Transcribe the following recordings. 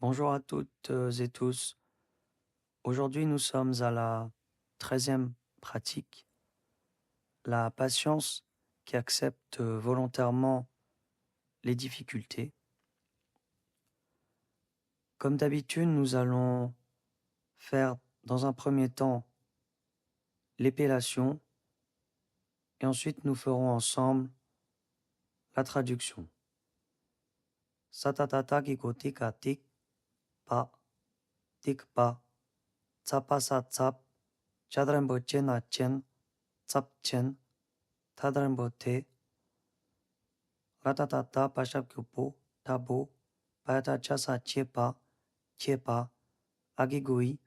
Bonjour à toutes et tous. Aujourd'hui, nous sommes à la 13e pratique, la patience qui accepte volontairement les difficultés. Comme d'habitude, nous allons faire dans un premier temps l'épellation et ensuite nous ferons ensemble la traduction. Satatata kikotika tik pa, tsapa sa tsap, chadramboche na chen, tsap chen, tadrambote, ratatata pashapkupo, tabo, payatachasa chepa, agigui,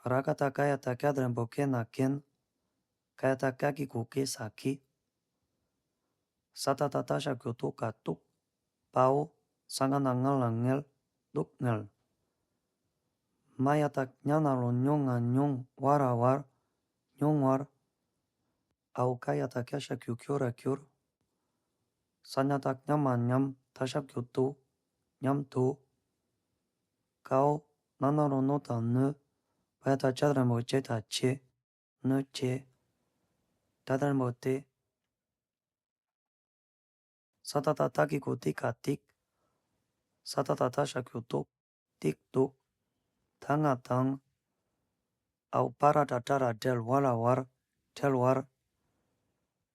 rakatakayata kadramboke naken, kayatakaki koke saki, satatata shakyoto katuk, pao, sanganangalangel, dukngel, mayatak nyanalo nyonga nyong warawar, nyongwar, aukayataka shakyukyora kyur, sanyatak nyam tashakyoto, nyamto, kao nanaro nota ne, payata chadramboche ta che, ne che, tadrambote, satatata kikotika tik, satatata shakyoto, tik tok, tanga tang, au paratatara del walawar, telwar,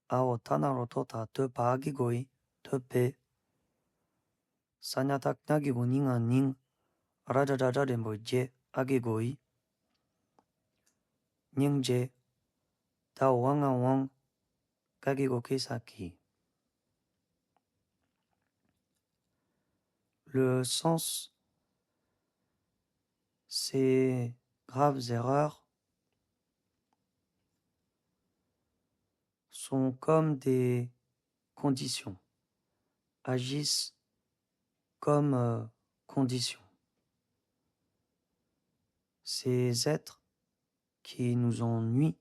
au tanaro tota te paagigoi, te pe, sanyatak nyagigo ninga ning, rajadada demboje, agigoi, nyingje, tao wanga wang, kagigo kisaki. Le sens, ces graves erreurs sont comme des conditions, agissent comme conditions. Ces êtres qui nous ont nui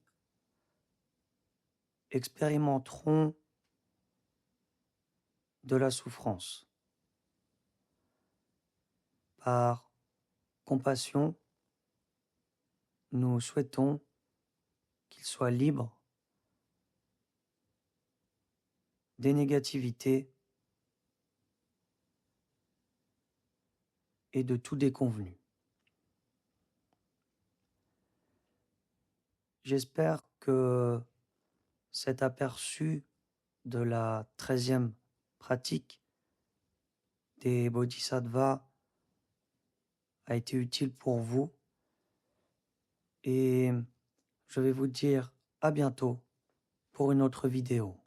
expérimenteront de la souffrance. Par compassion, nous souhaitons qu'ils soient libres des négativités et de tout déconvenu. J'espère que cet aperçu de la 13e pratique des Bodhisattvas a été utile pour vous et je vais vous dire à bientôt pour une autre vidéo.